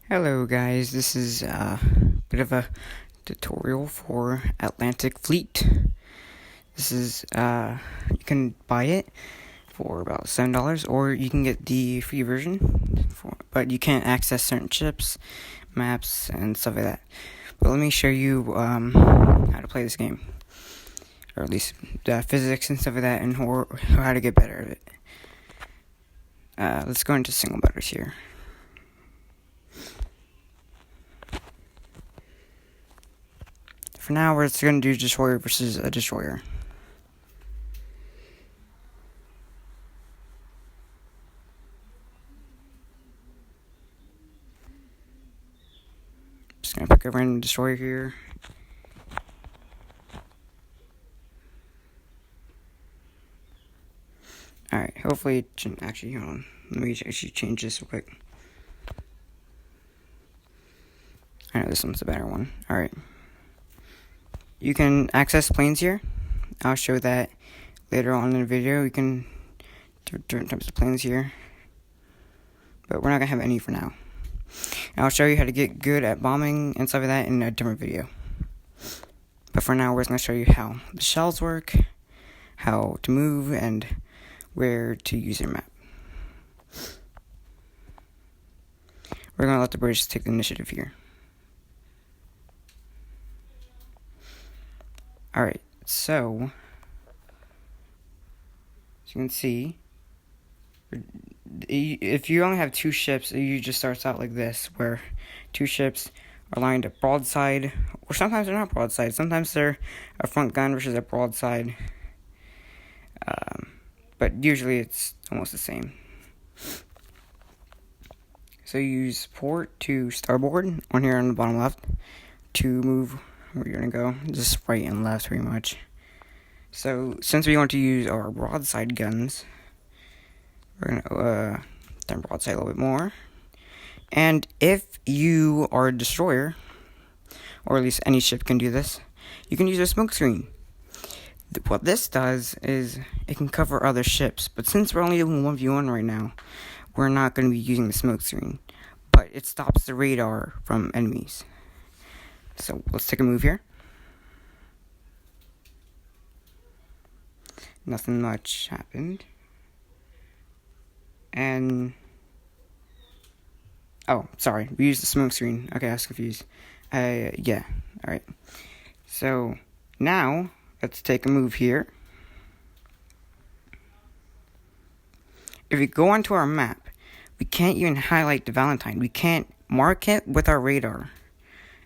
Hello guys, this is a bit of a tutorial for Atlantic Fleet. This is, you can buy it for about $7 or you can get the free version, but you can't access certain ships, maps, and stuff like that. But let me show you how to play this game, or at least the physics and stuff like that, and how to get better at it. Let's go into single batters here. For now, we're just going to do destroyer versus a destroyer. Just going to pick a random destroyer here. Alright, hopefully it shouldn't actually, hold on. Let me actually change this real quick. I know this one's a better one. Alright. You can access planes here. I'll show that later on in the video. You can do different types of planes here. But we're not going to have any for now. And I'll show you how to get good at bombing and stuff like that in a different video. But for now, we're just going to show you how the shells work, how to move, and where to use your map. We're going to let the British take the initiative here. Alright, so as you can see, if you only have two ships, it just starts out like this, where two ships are lined up broadside, or sometimes they're not broadside, sometimes they're a front gun versus a broadside, but usually it's almost the same. So you use port to starboard on here on the bottom left to move where you're going to go, just right and left pretty much. So since we want to use our broadside guns, we're going to turn broadside a little bit more. And if you are a destroyer, or at least any ship can do this, you can use a smoke screen. What this does is it can cover other ships, but since we're only doing 1v1 right now, we're not going to be using the smoke screen. But it stops the radar from enemies. So let's take a move here. Nothing much happened. And oh, sorry, we used the smoke screen. Okay, I was confused. Yeah, alright. So now let's take a move here. If we go onto our map, we can't even highlight the Valentine. We can't mark it with our radar.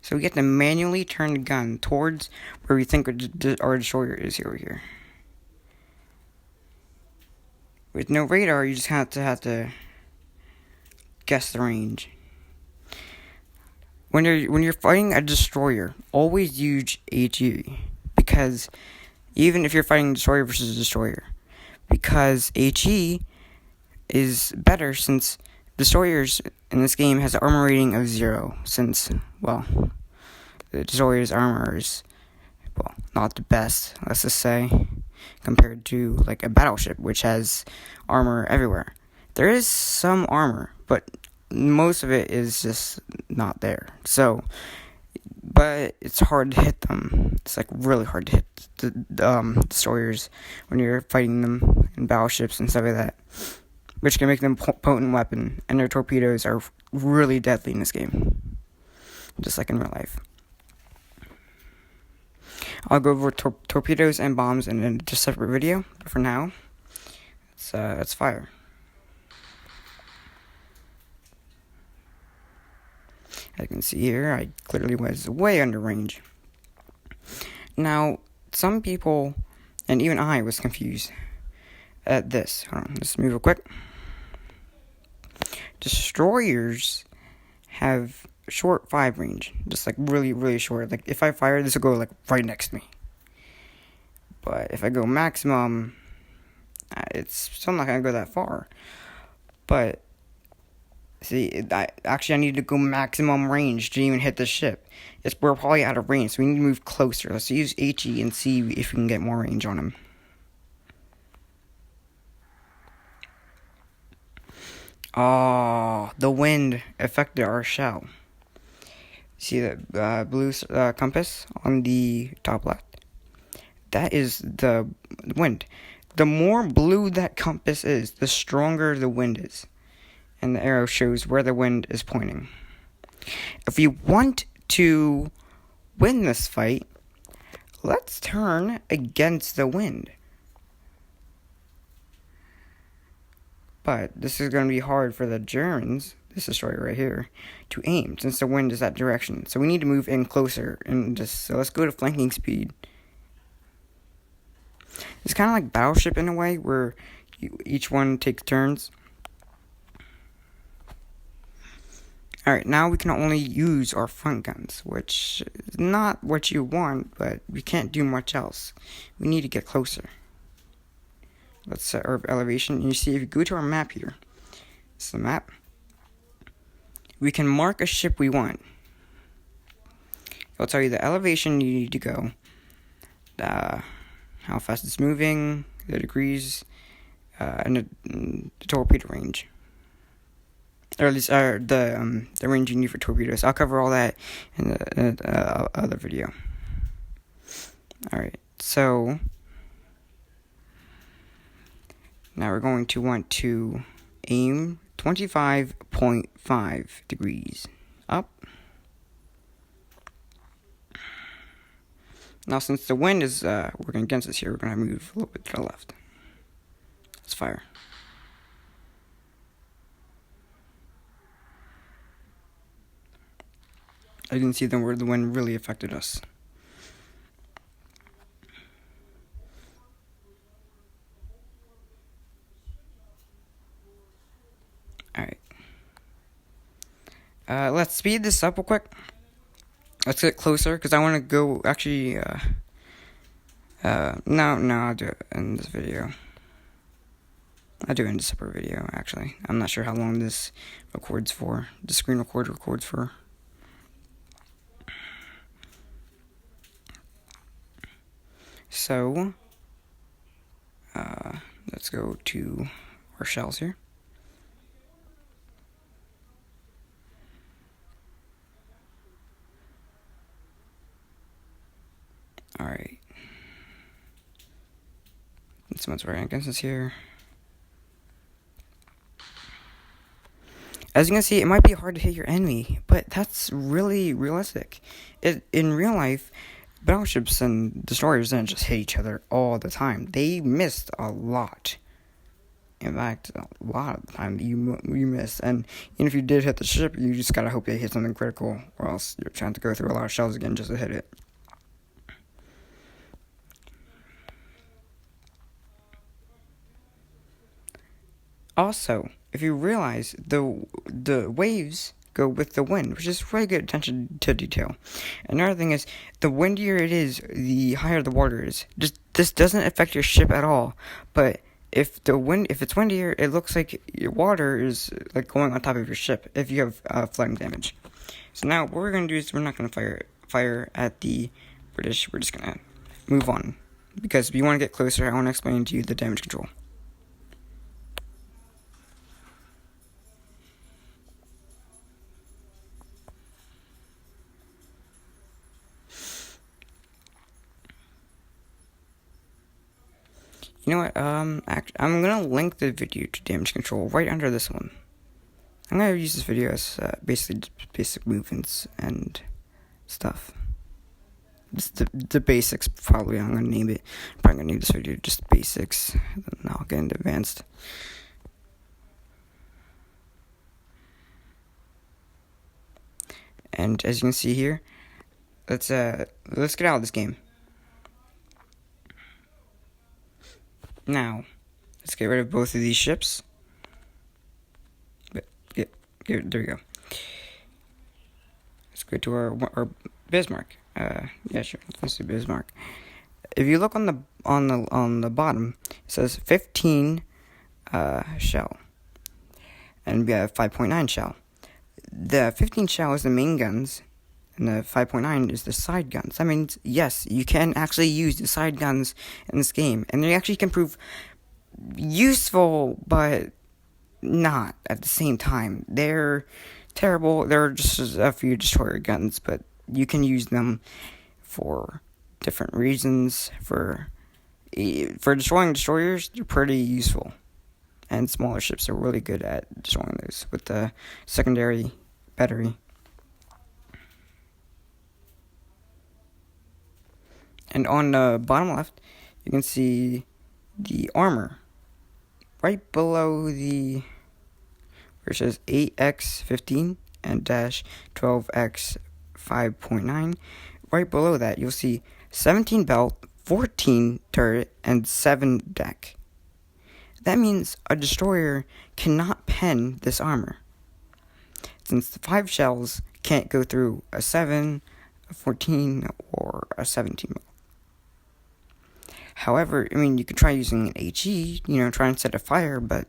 So we have to manually turn the gun towards where we think our destroyer is over here. With no radar, you just have to guess the range. When you're fighting a destroyer, always use HE, because even if you're fighting destroyer versus destroyer, because HE is better since destroyers in this game has an armor rating of 0, since, well, the destroyer's armor is, well, not the best, let's just say, compared to, like, a battleship, which has armor everywhere. There is some armor, but most of it is just not there. So, but it's hard to hit them. It's, like, really hard to hit the destroyers when you're fighting them in battleships and stuff like that, which can make them potent weapon, and their torpedoes are really deadly in this game, just like in real life. I'll go over torpedoes and bombs in a just separate video, but for now, let's fire. As you can see here, I clearly was way under range. Now, some people, and even I, was confused at this. Hold on, let's move real quick. Destroyers have short 5 range, just like really, really short. Like if I fire, this will go like right next to me. But if I go maximum, it's still not gonna go that far. But see, I need to go maximum range to even hit the ship. We're probably out of range, so we need to move closer. Let's use HE and see if we can get more range on him. Oh, the wind affected our shell. See the blue compass on the top left? That is the wind. The more blue that compass is, the stronger the wind is. And the arrow shows where the wind is pointing. If we want to win this fight, let's turn against the wind. But this is going to be hard for the Germans, this destroyer right here, to aim, since the wind is that direction. So we need to move in closer. So let's go to flanking speed. It's kind of like Battleship in a way, where each one takes turns. Alright, now we can only use our front guns, which is not what you want, but we can't do much else. We need to get closer. Let's set our elevation, and you see if you go to our map here, this is the map, we can mark a ship we want. It'll tell you the elevation you need to go, how fast it's moving, the degrees, and the torpedo range. Or at least the range you need for torpedoes. I'll cover all that in the other video. Alright, so now we're going to want to aim 25.5 degrees up. Now since the wind is working against us here, we're going to move a little bit to the left. Let's fire. I didn't see where the wind really affected us. Alright. Let's speed this up real quick. Let's get closer, because I want to go, actually, no, I'll do it in this video. I'll do it in a separate video, actually. I'm not sure how long this records for. The screen recorder records for. So, let's go to our shells here. Alright. Someone's right against us here. As you can see, it might be hard to hit your enemy, but that's really realistic. In real life, battleships and destroyers didn't just hit each other all the time. They missed a lot. In fact, a lot of the time you missed. And even if you did hit the ship, you just gotta hope they hit something critical, or else you're trying to go through a lot of shells again just to hit it. Also, if you realize, the waves go with the wind, which is really good attention to detail. Another thing is, the windier it is, the higher the water is. This doesn't affect your ship at all, but if it's windier, it looks like your water is like going on top of your ship if you have flooding damage. So now what we're gonna do is we're not gonna fire at the British. We're just gonna move on, because if you want to get closer, I want to explain to you the damage control. You know what, I'm gonna link the video to damage control right under this one. I'm gonna use this video as basically basic movements and stuff. Just the basics, probably. I'm gonna name it. I'm probably gonna name this video just basics, and then I'll get into advanced. And as you can see here, let's get out of this game. Now, let's get rid of both of these ships. There we go. Let's go to our Bismarck. Yeah, sure. Let's do Bismarck. If you look on the bottom, it says 15 shell, and we have 5.9 shell. The 15 shell is the main guns, and the 5.9 is the side guns. That means, yes, you can actually use the side guns in this game, and they actually can prove useful, but not at the same time. They're terrible. They're just a few destroyer guns, but you can use them for different reasons. For destroying destroyers, they're pretty useful. And smaller ships are really good at destroying those with the secondary battery. And on the bottom left, you can see the armor. Right below where it says 8x15 and dash 12x 5.9, right below that, you'll see 17 belt, 14 turret, and 7 deck. That means a destroyer cannot pen this armor, since the 5 shells can't go through a 7, a 14, or a 17 belt. However, you could try using an HE, try and set a fire, but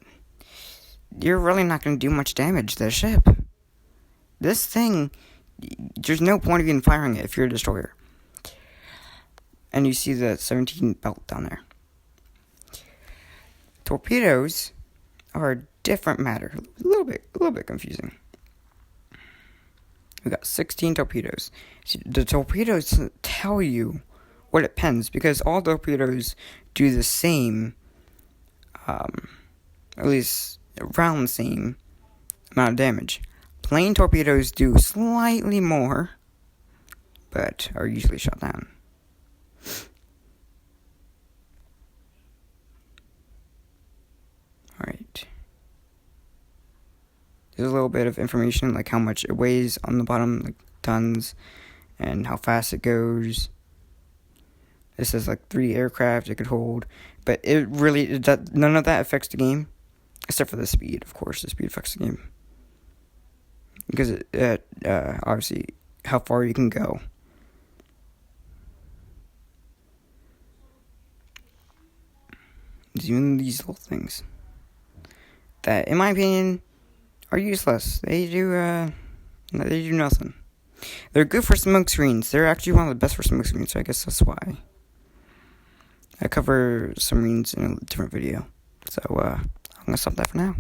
you're really not going to do much damage to the ship. This thing, there's no point of even firing it if you're a destroyer. And you see the 17 belt down there. Torpedoes are a different matter. A little bit confusing. We got 16 torpedoes. See, the torpedoes tell you what it pens, because all torpedoes do the same, at least around the same amount of damage. Plain torpedoes do slightly more, but are usually shot down. Alright. There's a little bit of information, like how much it weighs on the bottom, like tons, and how fast it goes. It says like 3 aircraft it could hold, but none of that affects the game, except for the speed. Of course, the speed affects the game, because it obviously how far you can go. There's even these little things that, in my opinion, are useless. They do nothing. They're good for smoke screens. They're actually one of the best for smoke screens, so I guess that's why. I cover submarines in a different video. So, I'm going to stop that for now.